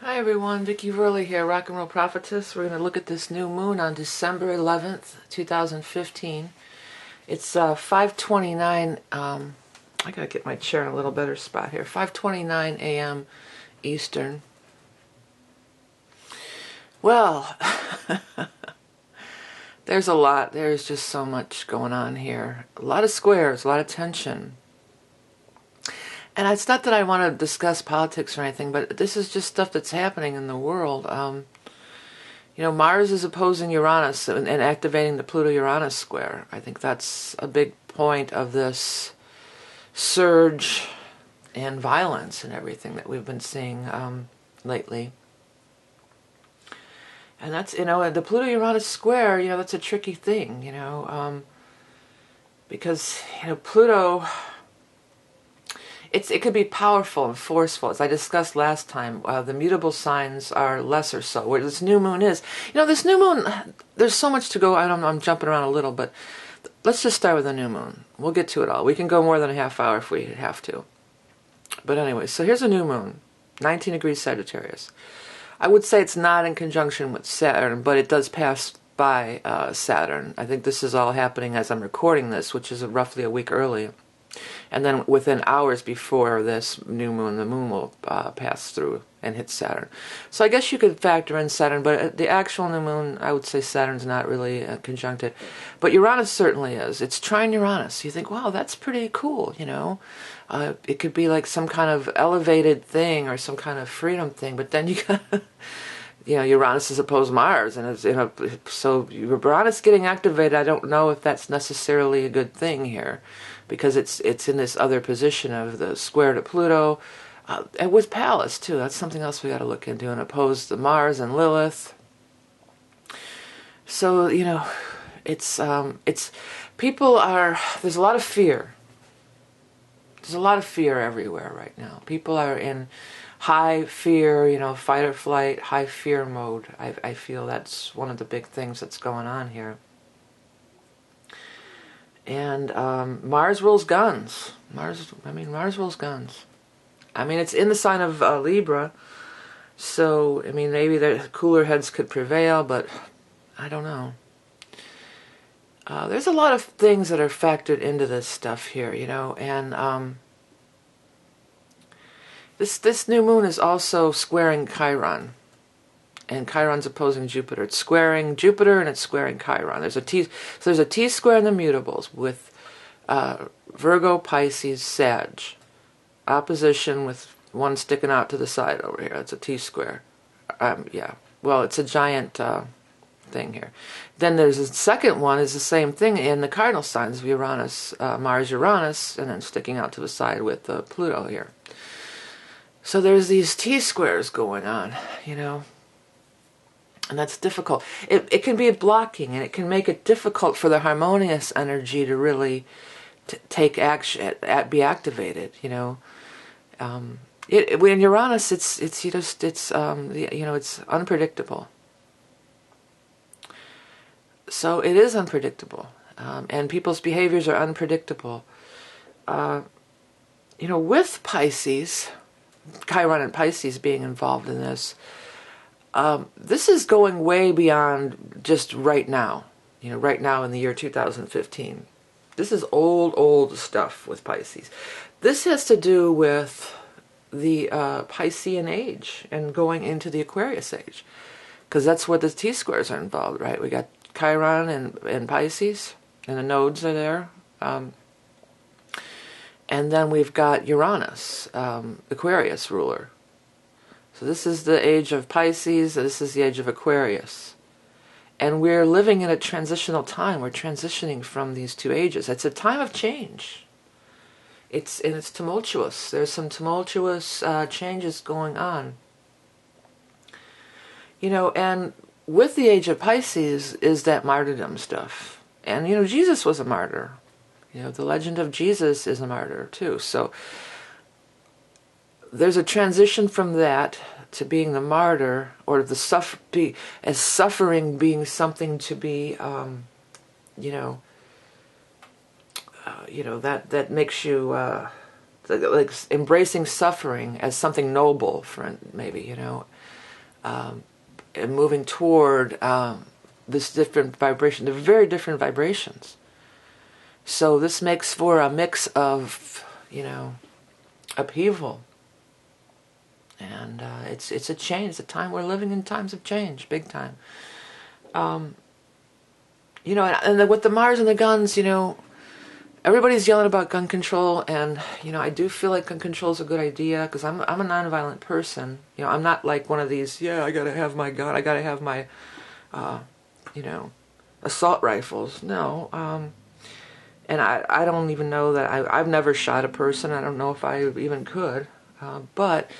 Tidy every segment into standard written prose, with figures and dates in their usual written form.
Hi everyone, Vickie here, Rock and Roll Prophetess. We're going to look at this new moon on December 11th, 2015. It's 5:29, I gotta get my chair in a little better spot here, 5:29 a.m. Eastern. Well, there's just so much going on here. A lot of squares, a lot of tension. And it's not that I want to discuss politics or anything, but this is just stuff that's happening in the world. Mars is opposing Uranus and activating the Pluto-Uranus square. I think that's a big point of this surge in violence and everything that we've been seeing lately. And that's, the Pluto-Uranus square, that's a tricky thing, because, Pluto... It could be powerful and forceful. As I discussed last time, the mutable signs are lesser so. Where this new moon is, this new moon, there's so much to go. I don't know, I'm jumping around a little, but let's just start with the new moon. We'll get to it all. We can go more than a half hour if we have to. But anyway, so here's a new moon, 19 degrees Sagittarius. I would say it's not in conjunction with Saturn, but it does pass by Saturn. I think this is all happening as I'm recording this, which is roughly a week early. And then within hours before this new moon, the moon will pass through and hit Saturn. So I guess you could factor in Saturn, but the actual new moon, I would say Saturn's not really conjuncted. But Uranus certainly is. It's trine Uranus. You think, wow, that's pretty cool, It could be like some kind of elevated thing or some kind of freedom thing, but then you got... Uranus is opposed Mars, and so Uranus getting activated, I don't know if that's necessarily a good thing here, because it's in this other position of the square to Pluto, and with Pallas too. That's something else we got to look into, and opposed to Mars and Lilith. So it's people are, there's a lot of fear. There's a lot of fear everywhere right now. People are in high fear, fight or flight, high fear mode. I feel that's one of the big things that's going on here. And Mars rules guns. Mars rules guns. It's in the sign of Libra, so, maybe the cooler heads could prevail, but I don't know. There's a lot of things that are factored into this stuff here, and this new moon is also squaring Chiron, and Chiron's opposing Jupiter. It's squaring Jupiter and it's squaring Chiron. There's a T square in the mutables with Virgo, Pisces, Sag, opposition with one sticking out to the side over here. That's a T square. Well, it's a giant thing here. Then there's a second one is the same thing in the cardinal signs of Uranus, Mars, Uranus, and then sticking out to the side with Pluto here. So there's these T-squares going on, and that's difficult. It can be blocking, and it can make it difficult for the harmonious energy to really take action, be activated, in Uranus, it's unpredictable. So it is unpredictable, and people's behaviors are unpredictable. With Pisces, Chiron and Pisces being involved in this, this is going way beyond just right now, right now in the year 2015. This is old stuff with Pisces. This has to do with the Piscean age and going into the Aquarius age, because that's what the T-squares are involved, right? We got Chiron and Pisces, and the nodes are there. And then we've got Uranus, Aquarius ruler. So this is the age of Pisces, this is the age of Aquarius. And we're living in a transitional time. We're transitioning from these two ages. It's a time of change. It's tumultuous. There's some tumultuous changes going on. And with the age of Pisces is that martyrdom stuff. And, Jesus was a martyr. The legend of Jesus is a martyr too. So there's a transition from that to being the martyr, or as suffering being something to be, that makes you like embracing suffering as something noble, maybe. and moving toward this different vibration. They're very different vibrations. So this makes for a mix of, upheaval. And it's a change. It's a time we're living in, times of change, big time. And with the Mars and the guns, everybody's yelling about gun control, and I do feel like gun control is a good idea because I'm a nonviolent person. I'm not like one of these. Yeah, I gotta have my gun. I gotta have my, assault rifles. No. And I don't even know that I've never shot a person. I don't know if I even could. But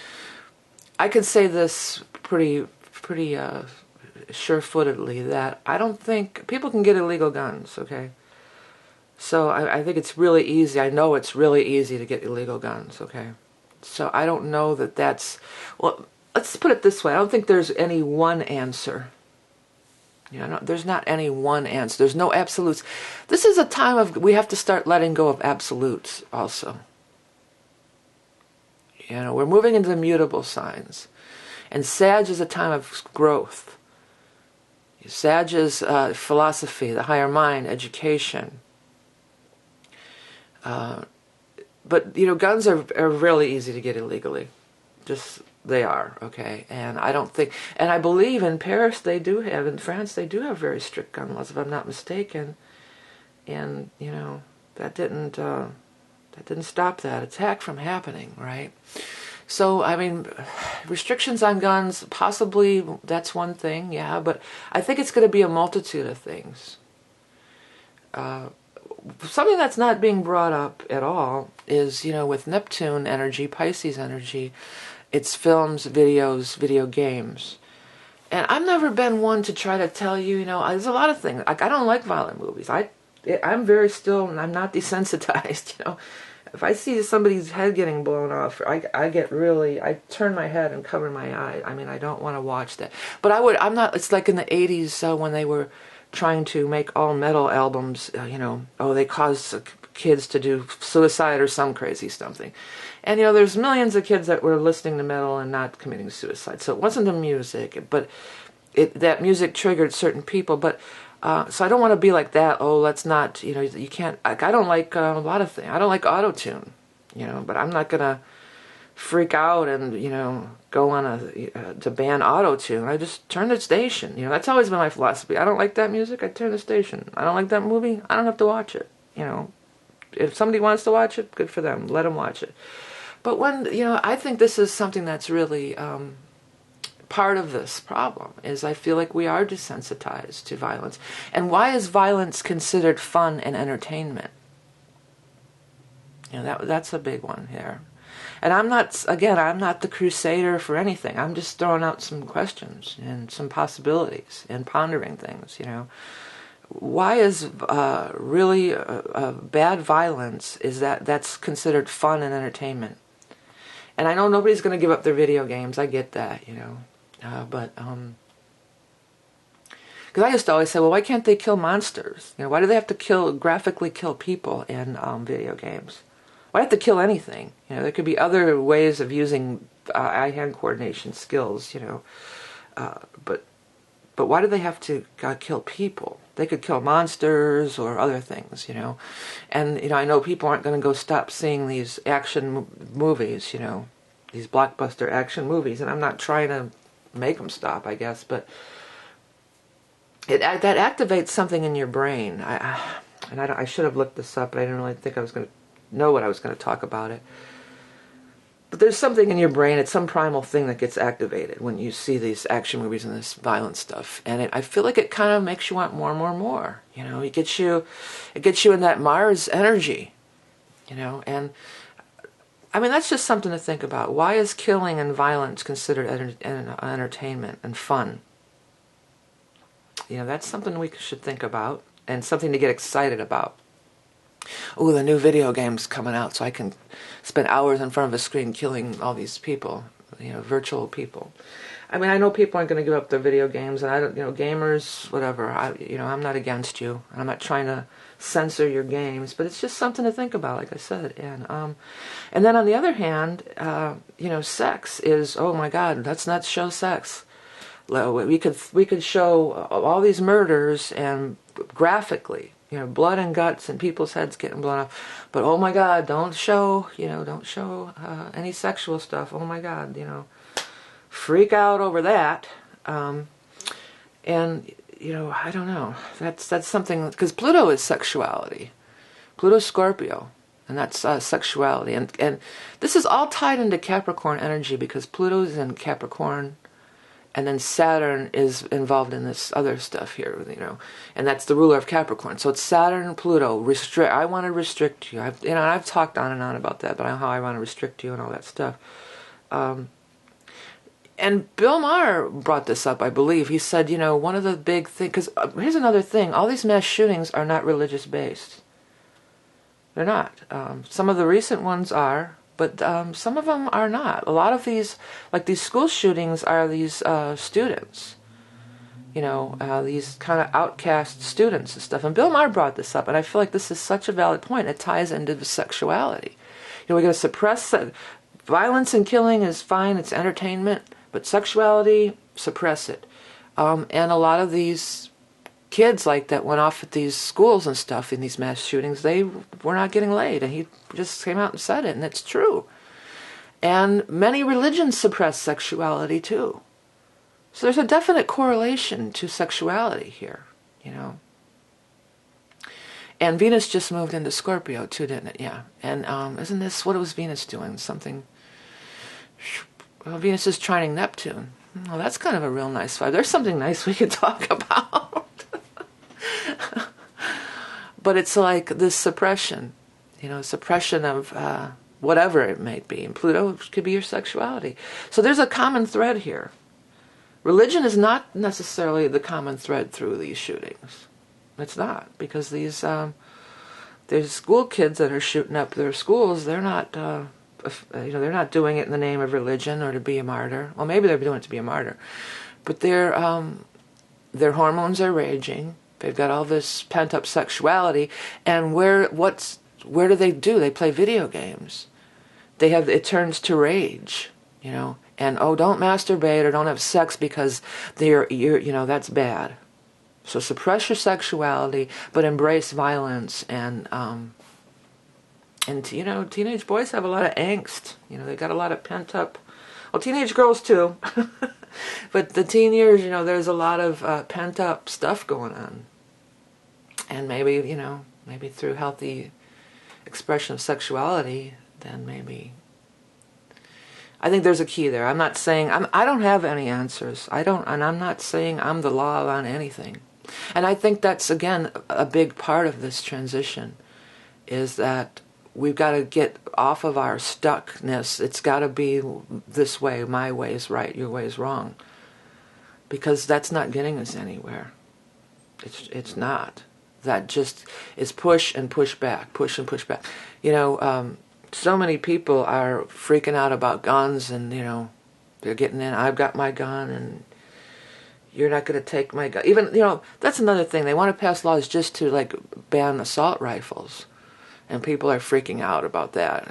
I could say this pretty sure-footedly that I don't think people can get illegal guns. Okay. So I think it's really easy. I know it's really easy to get illegal guns, okay? So I don't know that that's... Well, let's put it this way. I don't think there's any one answer. There's not any one answer. There's no absolutes. This is a time of... We have to start letting go of absolutes also. We're moving into the mutable signs. And Sag is a time of growth. Sag is philosophy, the higher mind, education. But guns are really easy to get illegally. Just, they are, okay? And I don't think, and I believe in Paris they do have, in France they do have very strict gun laws, if I'm not mistaken. And, that didn't stop that attack from happening, right? So, I mean, restrictions on guns, possibly that's one thing, yeah, but I think it's going to be a multitude of things. Something that's not being brought up at all is, with Neptune energy, Pisces energy, it's films, videos, video games. And I've never been one to try to tell you, there's a lot of things. Like, I don't like violent movies. I'm very still, and I'm not desensitized, If I see somebody's head getting blown off, I turn my head and cover my eye. I mean, I don't want to watch that. But it's like in the 80s when they were trying to make all metal albums, they caused kids to do suicide or some crazy something. And, there's millions of kids that were listening to metal and not committing suicide. So it wasn't the music, but that music triggered certain people. But, so I don't want to be like that. Oh, let's not, you can't, I don't like a lot of things. I don't like auto-tune, but I'm not going to freak out and, go on to ban auto-tune. I just turn the station. That's always been my philosophy. I don't like that music, I turn the station. I don't like that movie, I don't have to watch it. If somebody wants to watch it, good for them. Let them watch it. But when, I think this is something that's really part of this problem, is I feel like we are desensitized to violence. And why is violence considered fun and entertainment? That's a big one here. And I'm not the crusader for anything. I'm just throwing out some questions and some possibilities and pondering things, Why is really bad violence, is that's considered fun and entertainment? And I know nobody's going to give up their video games. I get that, but because I used to always say, well, why can't they kill monsters? Why do they have to graphically kill people in video games? Why have to kill anything? There could be other ways of using eye-hand coordination skills, but why do they have to kill people? They could kill monsters or other things, And, I know people aren't going to go stop seeing these action movies, these blockbuster action movies, and I'm not trying to make them stop, I guess, but that activates something in your brain. I should have looked this up, but I didn't really think I was going to know what I was going to talk about it. But there's something in your brain, it's some primal thing that gets activated when you see these action movies and this violent stuff. And I feel like it kind of makes you want more and more and more. It gets you in that Mars energy, and I mean, that's just something to think about. Why is killing and violence considered entertainment and fun? That's something we should think about and something to get excited about. Oh, the new video game's coming out, so I can spend hours in front of a screen killing all these people, virtual people. I mean, I know people aren't going to give up their video games, and I don't, gamers, whatever. I'm not against you. I'm not trying to censor your games, but it's just something to think about, like I said. And then on the other hand, sex is, oh my God, let's not show sex. We could show all these murders and graphically, blood and guts and people's heads getting blown off. But oh my God, don't show any sexual stuff. Oh my God, freak out over that. And I don't know. That's something, because Pluto is sexuality. Pluto's Scorpio, and that's sexuality. And this is all tied into Capricorn energy, because Pluto's in Capricorn, and then Saturn is involved in this other stuff here, and that's the ruler of Capricorn. So it's Saturn and Pluto. I want to restrict you. I've talked on and on about that, but how I want to restrict you and all that stuff. And Bill Maher brought this up, I believe. He said, one of the big things, because here's another thing, all these mass shootings are not religious based. They're not. Some of the recent ones are, but some of them are not. A lot of these, like these school shootings, are these students, these kind of outcast students and stuff. And Bill Maher brought this up, and I feel like this is such a valid point. It ties into the sexuality. We're going to suppress violence and killing is fine, it's entertainment. But sexuality, suppress it. And a lot of these kids like that went off at these schools and stuff in these mass shootings, they were not getting laid. And he just came out and said it, and it's true. And many religions suppress sexuality too. So there's a definite correlation to sexuality here, And Venus just moved into Scorpio too, didn't it? Yeah. And isn't this, what was Venus doing? Something... Well, Venus is trining Neptune. Well, that's kind of a real nice vibe. There's something nice we could talk about. But it's like this suppression, suppression of whatever it may be. And Pluto could be your sexuality. So there's a common thread here. Religion is not necessarily the common thread through these shootings. It's not, because these there's school kids that are shooting up their schools. They're not... they're not doing it in the name of religion or to be a martyr. Well, maybe they're doing it to be a martyr, but their hormones are raging. They've got all this pent up sexuality, and where do they do? They play video games. It turns to rage, and don't masturbate or don't have sex because that's bad. So suppress your sexuality, but embrace violence and. And, teenage boys have a lot of angst. They got a lot of pent-up... Well, teenage girls, too. But the teen years, there's a lot of pent-up stuff going on. And maybe, maybe through healthy expression of sexuality, then maybe... I think there's a key there. I'm not saying... I don't have any answers. And I'm not saying I'm the law on anything. And I think that's, again, a big part of this transition, is that... We've got to get off of our stuckness. It's got to be this way. My way is right. Your way is wrong. Because that's not getting us anywhere. It's not. That just is push and push back. Push and push back. So many people are freaking out about guns, and they're getting in. I've got my gun, and you're not going to take my gun. Even that's another thing. They want to pass laws just to ban assault rifles. And people are freaking out about that.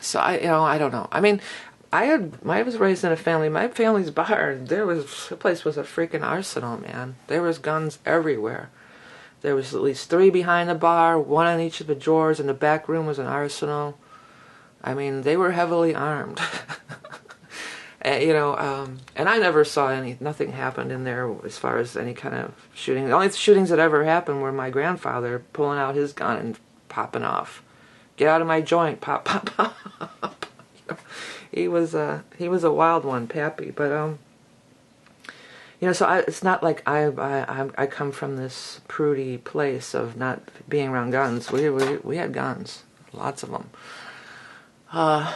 So I don't know. I was raised in a family. My family's bar, the place was a freaking arsenal, man. There was guns everywhere. There was at least 3 behind the bar, 1 in each of the drawers, and the back room was an arsenal. They were heavily armed. And I never saw nothing happened in there as far as any kind of shooting. The only shootings that ever happened were my grandfather pulling out his gun and popping off. Get out of my joint, pop, pop, pop. He was a wild one, Pappy. But so it's not like I come from this prudy place of not being around guns. We had guns, lots of them. And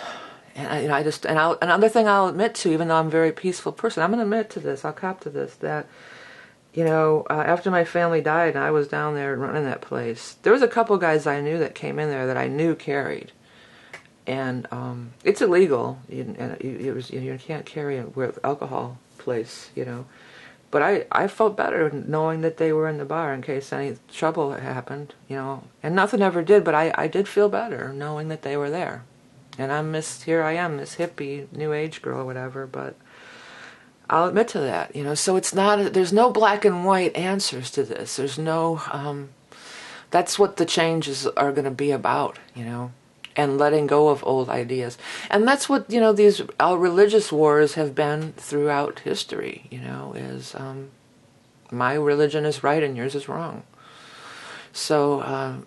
another thing I'll admit to, even though I'm a very peaceful person, I'm going to admit to this. I'll cop to this, that. After my family died and I was down there running that place, there was a couple guys I knew that came in there that I knew carried. And it's illegal. You can't carry a alcohol place, But I felt better knowing that they were in the bar in case any trouble happened, And nothing ever did, but I did feel better knowing that they were there. And here I am, this hippie, new age girl or whatever, but... I'll admit to that, so it's not, there's no black and white answers to this. There's no, that's what the changes are going to be about, and letting go of old ideas. And that's what, these religious wars have been throughout history, is my religion is right and yours is wrong. So,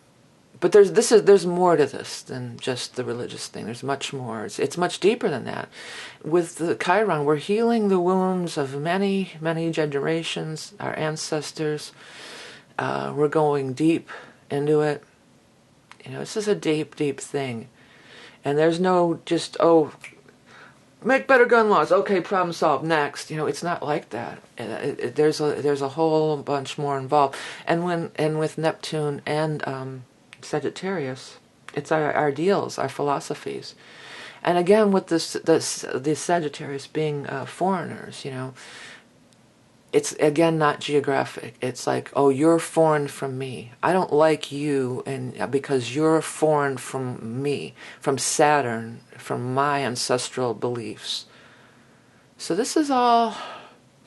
but there's more to this than just the religious thing. There's much more. It's much deeper than that. With the Chiron, we're healing the wounds of many, many generations, our ancestors. We're going deep into it. This is a deep, deep thing. And there's no just, make better gun laws. Okay, problem solved. Next. It's not like that. There's a whole bunch more involved. And with Neptune and Sagittarius, it's our ideals, our philosophies. And again, with the Sagittarius being foreigners, it's again not geographic. It's like, oh, you're foreign from me. I don't like you, and because you're foreign from me, from Saturn, from my ancestral beliefs. So this is all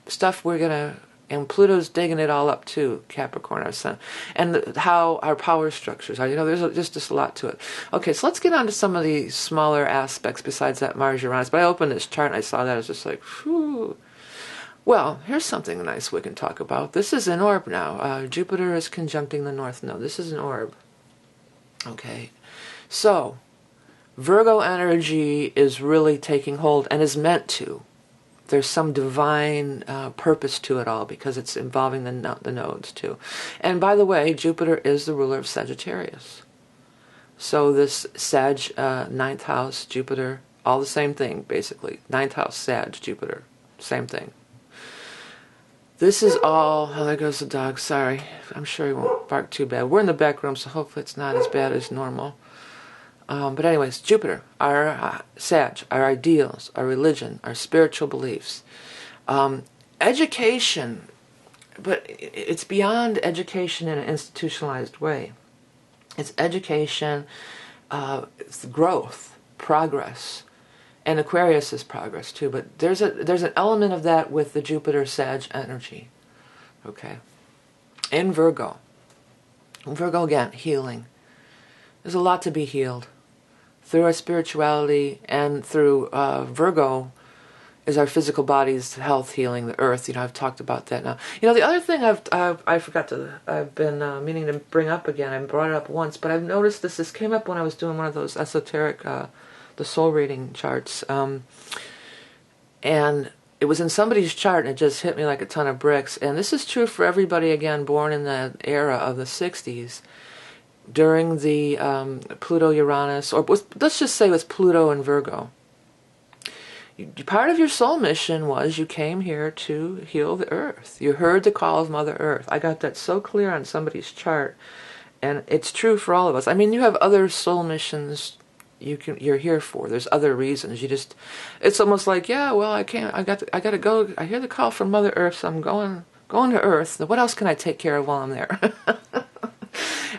stuff we're gonna. And Pluto's digging it all up too, Capricorn, our sun. And how our power structures are. There's just a lot to it. Okay, so let's get on to some of the smaller aspects besides that Mars-Uranus. But I opened this chart and I saw that. I was just like, whew. Well, here's something nice we can talk about. This is an orb now. Jupiter is conjuncting the North Node. This is an orb. Okay. So, Virgo energy is really taking hold and is meant to. There's some divine purpose to it all because it's involving the nodes too. And by the way, Jupiter is the ruler of Sagittarius. So this Sag, ninth house, Jupiter, all the same thing basically. Ninth house, Sag, Jupiter, same thing. This is all, oh, there goes the dog, sorry. I'm sure he won't bark too bad. We're in the back room, so hopefully it's not as bad as normal. But anyways, Jupiter, our Sag, our ideals, our religion, our spiritual beliefs. Education, but it's beyond education in an institutionalized way. It's education, it's growth, progress. And Aquarius is progress too, but there's an element of that with the Jupiter Sag energy. Okay. In Virgo. Virgo again, healing. There's a lot to be healed. Through our spirituality and through Virgo is our physical body's health, healing the earth. I've talked about that now. The other thing I've been meaning to bring up again, I brought it up once, but I've noticed this came up when I was doing one of those esoteric, the soul reading charts. And it was in somebody's chart and it just hit me like a ton of bricks. And this is true for everybody, again, born in the era of the 60s. During the Pluto-Uranus, or let's just say it was Pluto and Virgo. Part of your soul mission was you came here to heal the earth. You heard the call of Mother Earth. I got that so clear on somebody's chart. And it's true for all of us. I mean, you have other soul missions you're here for. There's other reasons. It's almost like, yeah, well, I got to go. I hear the call from Mother Earth, so I'm going to Earth. What else can I take care of while I'm there?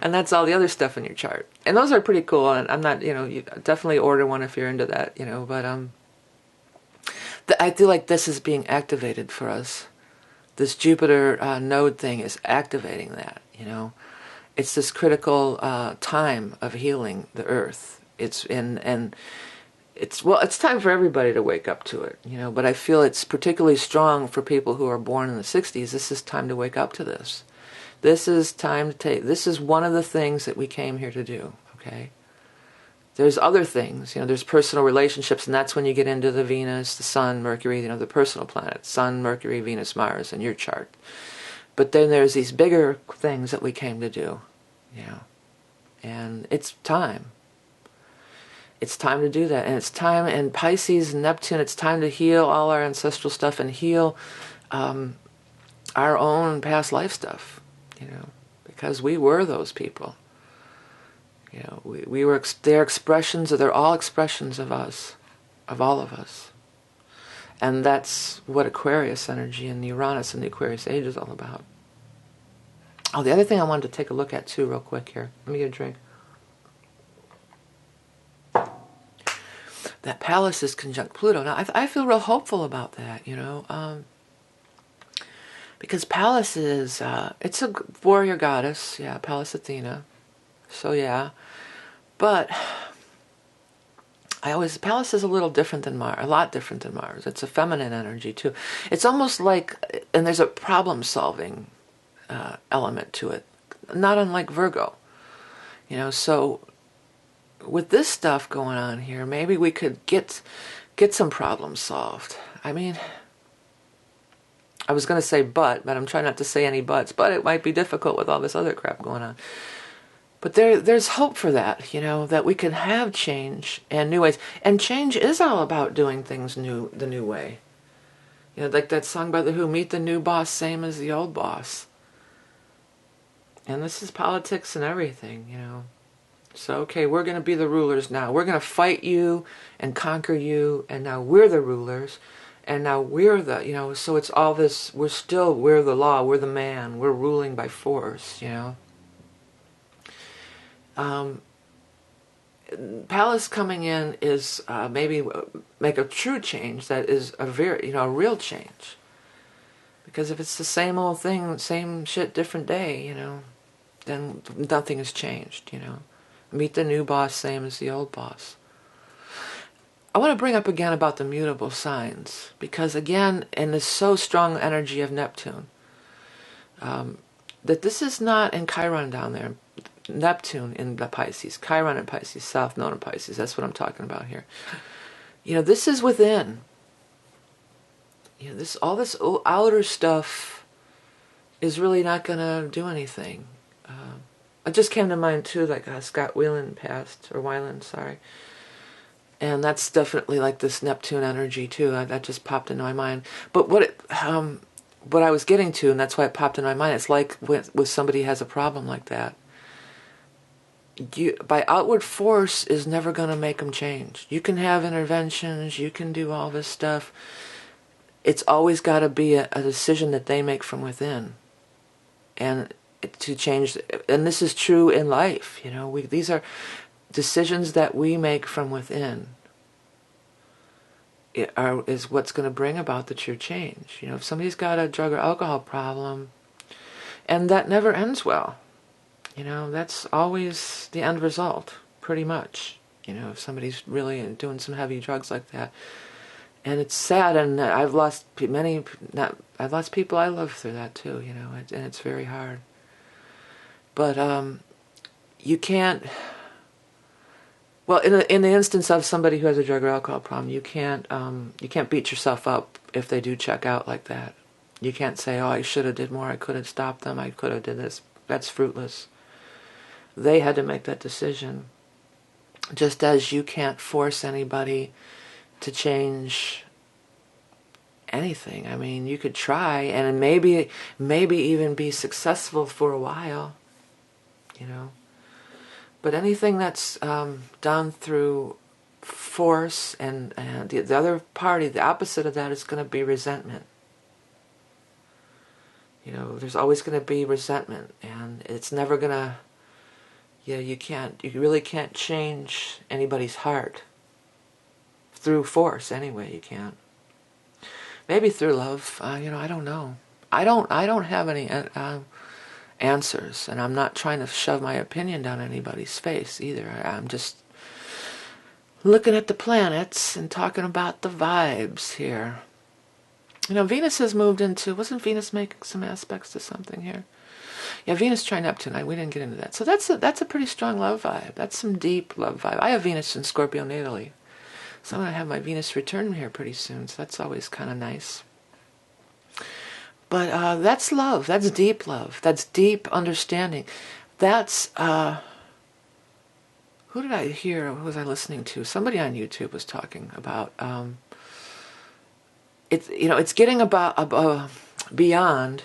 And that's all the other stuff in your chart. And those are pretty cool. And I'm not, you definitely order one if you're into that, but I feel like this is being activated for us. This Jupiter node thing is activating that, It's this critical time of healing the earth. It's time for everybody to wake up to it, but I feel it's particularly strong for people who are born in the 60s. This is time to wake up to this. This is time to this is one of the things that we came here to do, okay? There's other things, there's personal relationships, and that's when you get into the Venus, the Sun, Mercury, the personal planets, Sun, Mercury, Venus, Mars in your chart. But then there's these bigger things that we came to do, and it's time. It's time to do that, and it's time, and Pisces and Neptune, it's time to heal all our ancestral stuff and heal our own past life stuff. Because we were those people. We were, they're expressions, they're all expressions of us, of all of us. And that's what Aquarius energy and Uranus and the Aquarius age is all about. Oh, the other thing I wanted to take a look at too real quick here. Let me get a drink. that Pallas is conjunct Pluto. Now, I feel real hopeful about that, because Pallas is, it's a warrior goddess, yeah, Pallas Athena. So, yeah. But Pallas is a little different than Mars, a lot different than Mars. It's a feminine energy, too. It's almost like, and there's a problem-solving element to it, not unlike Virgo. So with this stuff going on here, maybe we could get some problems solved. I mean, I was going to say but I'm trying not to say any buts, but it might be difficult with all this other crap going on. But there's hope for that, that we can have change and new ways. And change is all about doing things the new way. Like that song by The Who, meet the new boss, same as the old boss. And this is politics and everything, So, okay, we're going to be the rulers now. We're going to fight you and conquer you, and now we're the rulers. And now we're the, so it's all this, we're the law, we're the man, we're ruling by force, Pallas coming in is maybe make a true change that is a very, a real change. Because if it's the same old thing, same shit, different day, then nothing has changed, Meet the new boss, same as the old boss. I want to bring up again about the mutable signs, because again, in this so strong energy of Neptune, that this is not in Chiron down there, Neptune in the Pisces, Chiron in Pisces, South Node in Pisces, that's what I'm talking about here. This is within. All this outer stuff is really not going to do anything. It just came to mind too, like Scott Weiland passed, or Weiland, sorry. And that's definitely like this Neptune energy too. That just popped into my mind. But what I was getting to, and that's why it popped into my mind, it's like with somebody has a problem like that. By outward force is never going to make them change. You can have interventions, you can do all this stuff. It's always got to be a decision that they make from within. And to change, and this is true in life, these are decisions that we make from within is what's going to bring about the true change. If somebody's got a drug or alcohol problem, and that never ends well, that's always the end result, pretty much. If somebody's really doing some heavy drugs like that. And it's sad, and I've lost I've lost people I love through that too, and it's very hard. But you can't. Well, in the instance of somebody who has a drug or alcohol problem, you can't beat yourself up if they do check out like that. You can't say, "Oh, I should have did more. I could have stopped them. I could have did this." That's fruitless. They had to make that decision. Just as you can't force anybody to change anything. I mean, you could try, and maybe even be successful for a while. But anything that's done through force, and the other party, the opposite of that, is going to be resentment. There's always going to be resentment, and it's never going to. You really can't change anybody's heart through force. Anyway, you can't. Maybe through love. I don't know. I don't have any answers, and I'm not trying to shove my opinion down anybody's face either. I'm just looking at the planets and talking about the vibes here. Venus has moved into, wasn't Venus making some aspects to something here? Yeah, Venus trine Neptune. We didn't get into that. So that's a pretty strong love vibe. That's some deep love vibe. I have Venus in Scorpio natally, so I'm going to have my Venus return here pretty soon, so that's always kind of nice. But that's love. That's deep love. That's deep understanding. That's, who did I hear? Who was I listening to? Somebody on YouTube was talking about, it's getting about beyond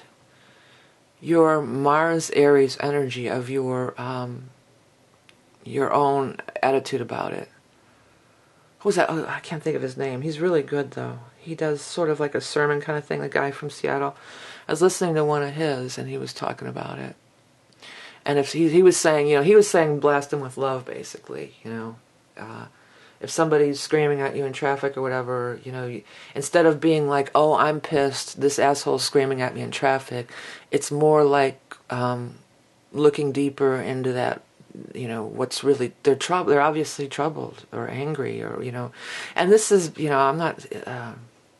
your Mars Aries energy of your own attitude about it. Who was that? Oh, I can't think of his name. He's really good though. He does sort of like a sermon kind of thing, the guy from Seattle. I was listening to one of his, and he was talking about it. And if he was saying, he was saying blast him with love, basically, If if somebody's screaming at you in traffic or whatever, instead of being like, oh, I'm pissed, this asshole's screaming at me in traffic, it's more like looking deeper into that, what's really, they're obviously troubled or angry or, and this is, I'm not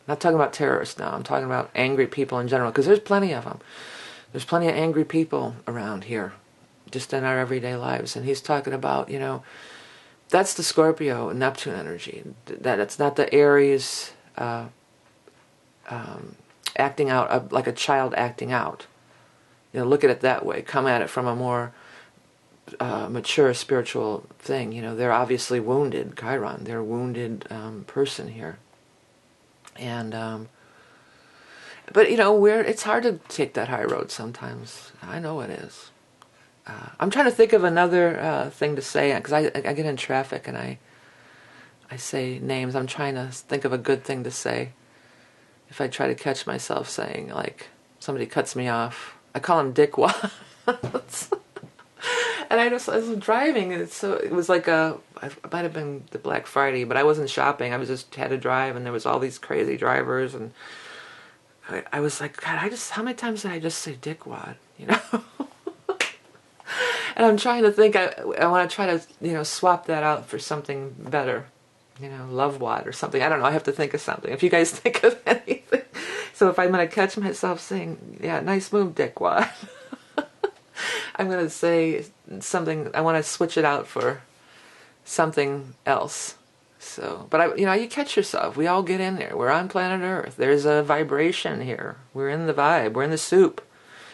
talking about terrorists now, I'm talking about angry people in general, because there's plenty of them. There's plenty of angry people around here, just in our everyday lives, and he's talking about, that's the Scorpio Neptune energy. That it's not the Aries acting out like a child acting out. Look at it that way. Come at it from a more mature spiritual thing. They're obviously wounded. Chiron, they're a wounded person here, and but it's hard to take that high road sometimes. I know it is. I'm trying to think of another thing to say, because I get in traffic and I say names. I'm trying to think of a good thing to say. If I try to catch myself saying, like, somebody cuts me off, I call him dickwads. And I was driving, and it was like it might have been the Black Friday, but I wasn't shopping. I was just had to drive, and there was all these crazy drivers, and I was like, God, how many times did I just say dickwad, And I'm trying to think, I want to try to, swap that out for something better, love wad or something. I don't know, I have to think of something. If you guys think of anything. So if I'm going to catch myself saying, yeah, nice move, dickwad, I'm going to say something, I want to switch it out for something else. So, but you catch yourself. We all get in there. We're on planet Earth. There's a vibration here. We're in the vibe. We're in the soup.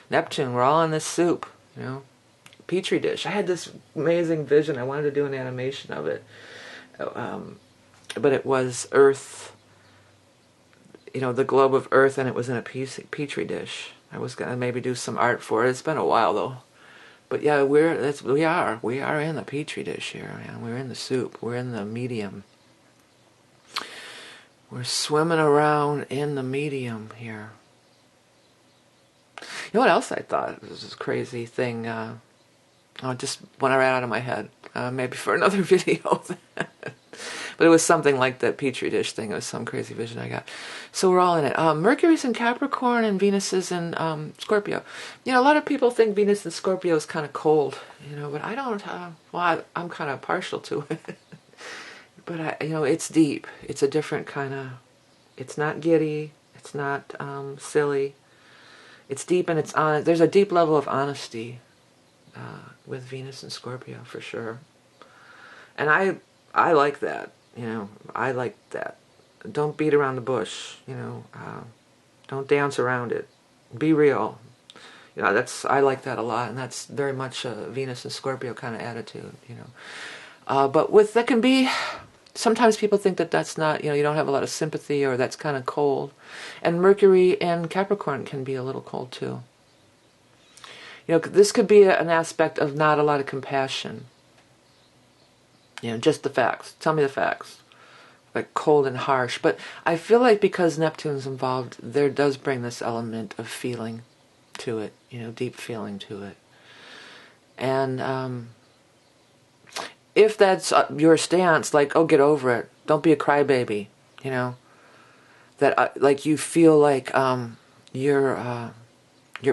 Neptune, we're all in this soup, Petri dish. I had this amazing vision. I wanted to do an animation of it. But it was Earth, the globe of Earth, and it was in a Petri dish. I was going to maybe do some art for it. It's been a while, though. But yeah, we are in the Petri dish here, man. We're in the soup. We're in the medium. We're swimming around in the medium here. You know what else I thought? It was this crazy thing. Just went right out of my head. Maybe for another video. But it was something like that Petri dish thing. It was some crazy vision I got. So we're all in it. Mercury's in Capricorn and Venus is in Scorpio. A lot of people think Venus in Scorpio is kind of cold, but I don't. I'm kind of partial to it. But it's deep. It's a different kind of. It's not giddy. It's not silly. It's deep, and it's on. There's a deep level of honesty with Venus and Scorpio for sure. And I like that. I like that. Don't beat around the bush. Don't dance around it. Be real. I like that a lot, and that's very much a Venus and Scorpio kind of attitude. But that can be. Sometimes people think that that's not. You don't have a lot of sympathy, or that's kind of cold. And Mercury and Capricorn can be a little cold too. This could be an aspect of not a lot of compassion. Just the facts. Tell me the facts. Like cold and harsh. But I feel like because Neptune's involved, there does bring this element of feeling to it. Deep feeling to it. And if that's your stance, like, oh, get over it. Don't be a crybaby. That like you feel like you're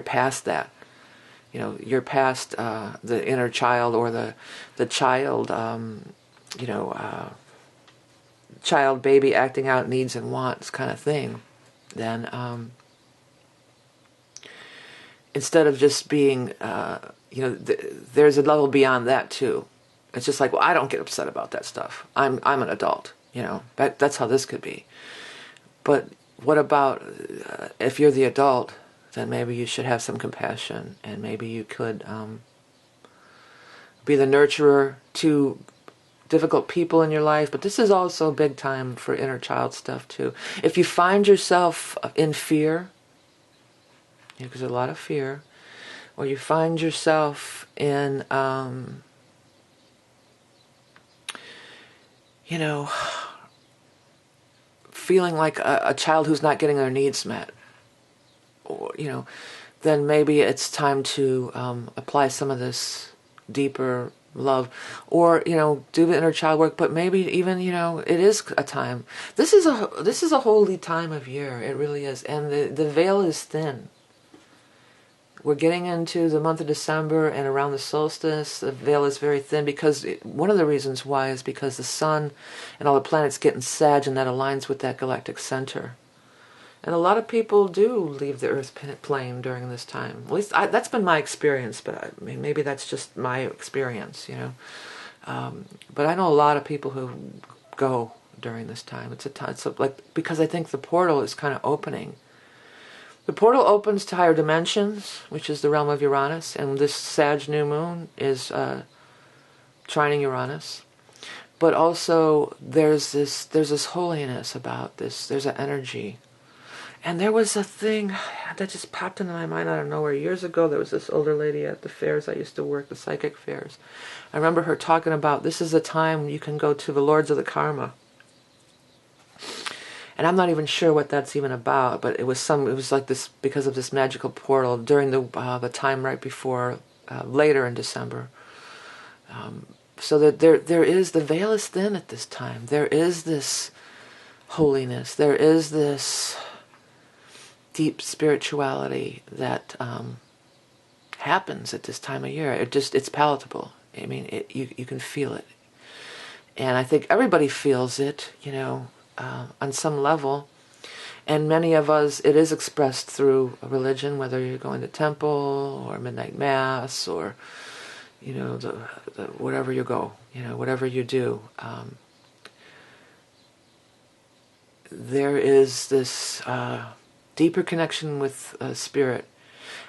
past that. You're past the inner child or the child, child baby acting out needs and wants kind of thing, then instead of just being, there's a level beyond that too. It's just like, well, I don't get upset about that stuff. I'm an adult, that's how this could be. But what about if you're the adult? Then maybe you should have some compassion, and maybe you could be the nurturer to difficult people in your life. But this is also big time for inner child stuff too. If you find yourself in fear, because there's a lot of fear, or you find yourself in, feeling like a child who's not getting their needs met, or, then maybe it's time to apply some of this deeper love, or do the inner child work. But maybe even it is a time. This is a holy time of year. It really is, and the veil is thin. We're getting into the month of December, and around the solstice, the veil is very thin, because one of the reasons why is because the sun and all the planets get in Sag, and that aligns with that galactic center. And a lot of people do leave the Earth plane during this time. At least that's been my experience, but maybe that's just my experience, But I know a lot of people who go during this time. It's a time, because I think the portal is kind of opening. The portal opens to higher dimensions, which is the realm of Uranus, and this Sag new moon is trining Uranus. But also there's this holiness about this. There's an energy. And there was a thing that just popped into my mind out of nowhere. Years ago, there was this older lady at the fairs I used to work, the psychic fairs. I remember her talking about, this is a time you can go to the Lords of the Karma. And I'm not even sure what that's even about, but it was like this, because of this magical portal during the time right before, later in December. So that there is, the veil is thin at this time. There is this holiness. There is this deep spirituality that happens at this time of year. It's palatable. I mean, you can feel it. And I think everybody feels it, on some level. And many of us, it is expressed through a religion, whether you're going to temple or midnight mass or, the whatever you go, whatever you do. There is this deeper connection with spirit.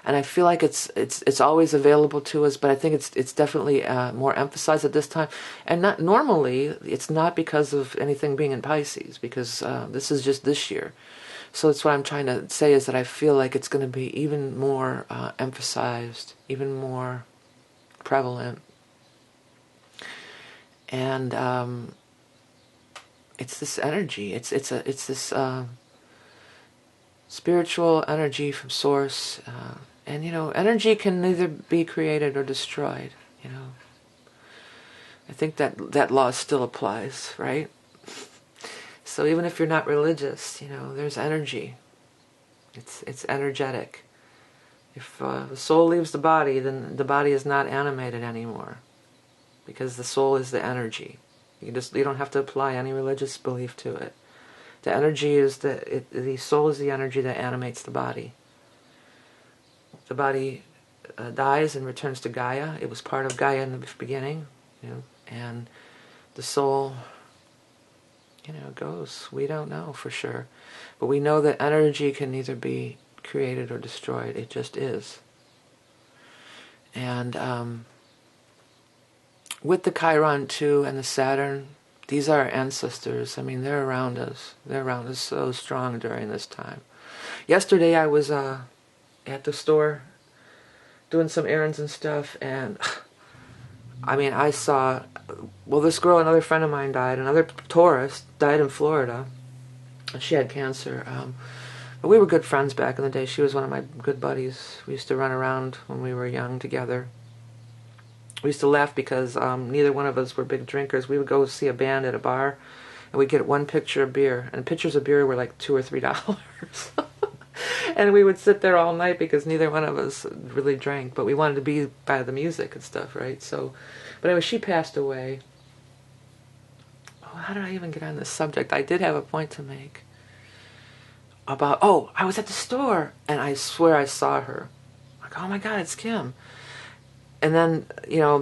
And I feel like it's always available to us, but I think it's definitely more emphasized at this time. And not normally, it's not because of anything being in Pisces, because this is just this year. So that's what I'm trying to say, is that I feel like it's going to be even more emphasized, even more prevalent. And it's this energy. It's this spiritual energy from source. And energy can neither be created or destroyed. I think that law still applies, right? So even if you're not religious, there's energy. It's energetic. If the soul leaves the body, then the body is not animated anymore, because the soul is the energy. You don't have to apply any religious belief to it. The energy is the soul is the energy that animates the body. The body dies and returns to Gaia. It was part of Gaia in the beginning, and the soul, goes. We don't know for sure, but we know that energy can neither be created or destroyed. It just is. And with the Chiron too and the Saturn, these are our ancestors. I mean, they're around us. They're around us so strong during this time. Yesterday I was at the store doing some errands and stuff, and I mean, I saw, this girl, another friend of mine died, another tourist died in Florida. She had cancer. But we were good friends back in the day. She was one of my good buddies. We used to run around when we were young together. We used to laugh because neither one of us were big drinkers. We would go see a band at a bar, and we'd get one pitcher of beer. And pictures of beer were like $2 or $3. And we would sit there all night because neither one of us really drank. But we wanted to be by the music and stuff, right? So, but anyway, she passed away. Oh, how did I even get on this subject? I did have a point to make. About, I was at the store, and I swear I saw her. Like, oh my God, it's Kim. And then,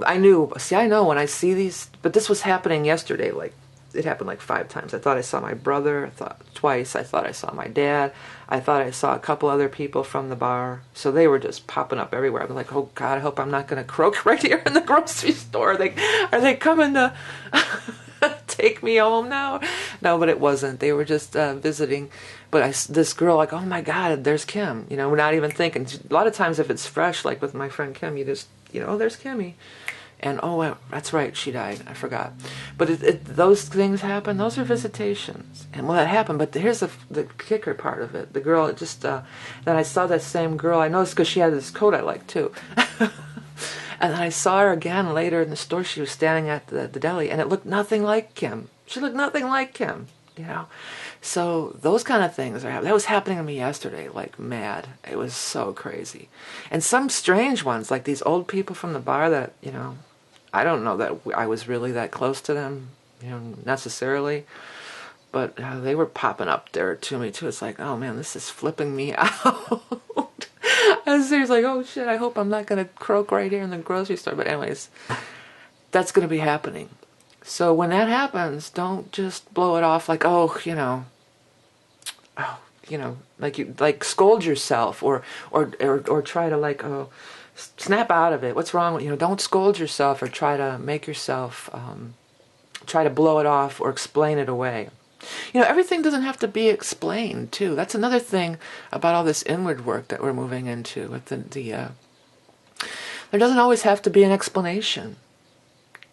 I know when I see these, but this was happening yesterday, like, it happened like 5 times. I thought I saw my brother, twice. I thought I saw my dad. I thought I saw a couple other people from the bar. So they were just popping up everywhere. I was like, oh God, I hope I'm not going to croak right here in the grocery store. Are they coming to take me home now? No, but it wasn't. They were just visiting. But this girl, like, oh my God, there's Kim. We're not even thinking. A lot of times if it's fresh, like with my friend Kim, you just, there's Kimmy. And that's right, she died. I forgot. But those things happen. Those are visitations. And that happened. But here's the kicker part of it. The girl then I saw that same girl. I noticed because she had this coat I liked too. And then I saw her again later in the store. She was standing at the deli, and it looked nothing like Kim. She looked nothing like Kim, you know. So those kind of things are happening. That was happening to me yesterday, like mad. It was so crazy. And some strange ones, like these old people from the bar that, you know, I don't know that I was really that close to them, you know, necessarily. But they were popping up there to me too. It's like, oh man, this is flipping me out. I was like, oh shit, I hope I'm not going to croak right here in the grocery store. But anyways, that's going to be happening. So when that happens, don't just blow it off like, oh, you know, like scold yourself or try to like, oh, snap out of it. What's wrong with, you know, don't scold yourself or try to make yourself, try to blow it off or explain it away. You know, everything doesn't have to be explained, too. That's another thing about all this inward work that we're moving into. With there doesn't always have to be an explanation.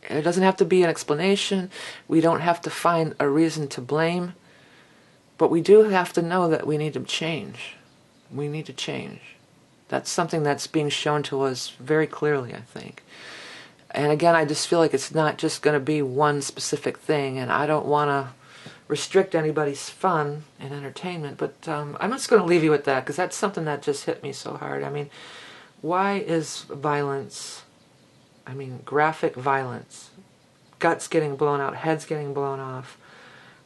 It doesn't have to be an explanation. We don't have to find a reason to blame. But we do have to know that we need to change. We need to change. That's something that's being shown to us very clearly, I think. And again, I just feel like it's not just going to be one specific thing, and I don't want to restrict anybody's fun and entertainment, but I'm just going to leave you with that, because that's something that just hit me so hard. I mean, why is violence, I mean, graphic violence, guts getting blown out, heads getting blown off,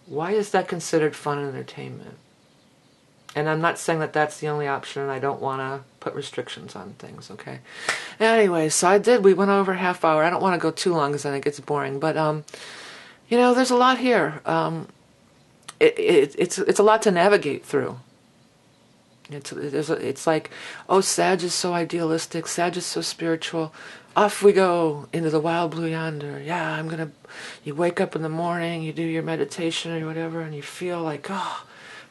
why is that considered fun and entertainment? And I'm not saying that that's the only option, and I don't want to put restrictions on things, okay? Anyway, so we went over a half hour. I don't want to go too long because I think it's boring, but, you know, there's a lot here. It's a lot to navigate through. It's like, oh, Sag is so idealistic, Sag is so spiritual. Off we go into the wild blue yonder. Yeah, you wake up in the morning, you do your meditation or whatever, and you feel like, oh,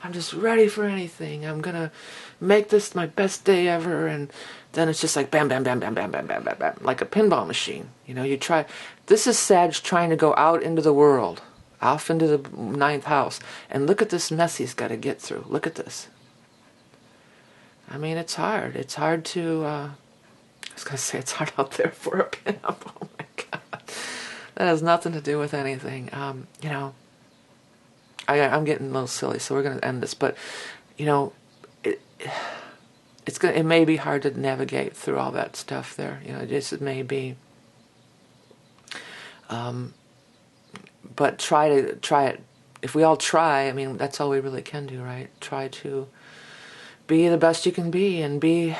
I'm just ready for anything. I'm gonna make this my best day ever. And then it's just like bam, bam, bam, bam, bam, bam, bam, bam, bam, like a pinball machine. You know, this is Sag trying to go out into the world, off into the ninth house. And look at this mess he's got to get through. Look at this. I mean, it's hard. It's hard to, I was going to say it's hard out there for a pinup. Oh my God. That has nothing to do with anything. You know, I'm getting a little silly, so we're going to end this. But, you know, it may be hard to navigate through all that stuff there. You know, it may be. But try it. If we all try, I mean, that's all we really can do, right? Try to be the best you can be, and be.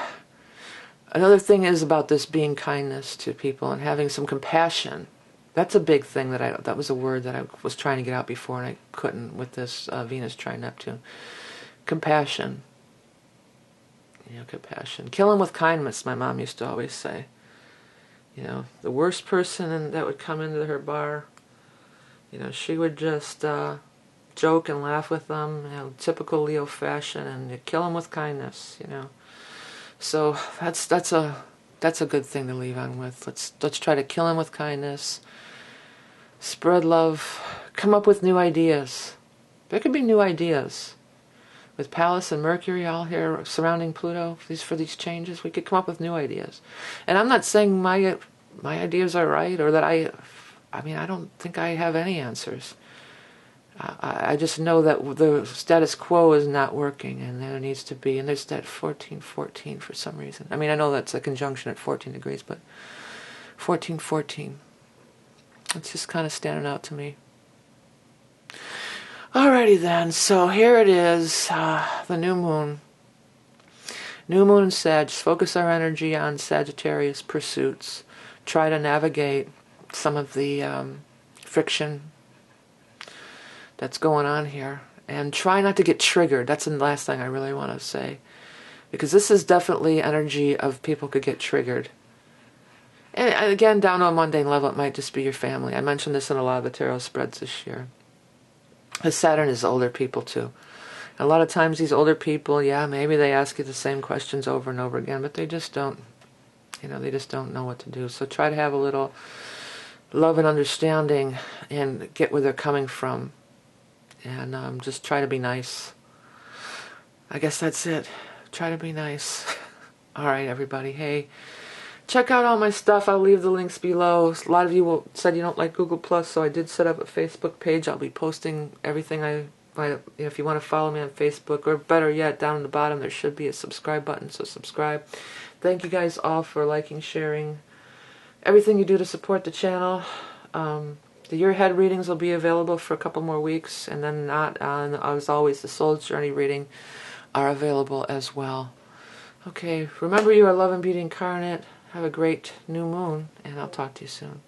Another thing is about this being kindness to people and having some compassion. That's a big thing that was a word that I was trying to get out before, and I couldn't with this Venus trine Neptune. Compassion. You know, compassion. Kill him with kindness, my mom used to always say. You know, the worst person that would come into her bar, you know, she would just joke and laugh with them, you know, typical Leo fashion, and you kill them with kindness, you know. So that's a good thing to leave on with. Let's try to kill him with kindness. Spread love. Come up with new ideas. There could be new ideas. With Pallas and Mercury all here surrounding Pluto for these changes, we could come up with new ideas. And I'm not saying my ideas are right, or that I mean, I don't think I have any answers. I just know that the status quo is not working, and there needs to be, and there's that 14-14 for some reason. I mean, I know that's a conjunction at 14 degrees, but 14-14. It's just kind of standing out to me. Alrighty then, so here it is, the new moon. New moon in Sag. Focus our energy on Sagittarius pursuits. Try to navigate some of the friction that's going on here. And try not to get triggered. That's the last thing I really want to say. Because this is definitely energy of people could get triggered. And again, down on a mundane level, it might just be your family. I mentioned this in a lot of the tarot spreads this year. Because Saturn is older people too. A lot of times these older people, yeah, maybe they ask you the same questions over and over again, but they just don't, you know, they just don't know what to do. So try to have a little love and understanding and get where they're coming from. And just try to be nice. I guess that's it. Try to be nice. All right, everybody. Hey, check out all my stuff. I'll leave the links below. A lot of you said you don't like Google Plus, so I did set up a Facebook page. I'll be posting everything if you want to follow me on Facebook, or better yet, down in the bottom there should be a subscribe button, so subscribe. Thank you guys all for liking, sharing, everything you do to support the channel. The Your Head readings will be available for a couple more weeks, and then not on, as always, the Soul's Journey reading are available as well. Okay, remember you are love and beauty incarnate. Have a great new moon, and I'll talk to you soon.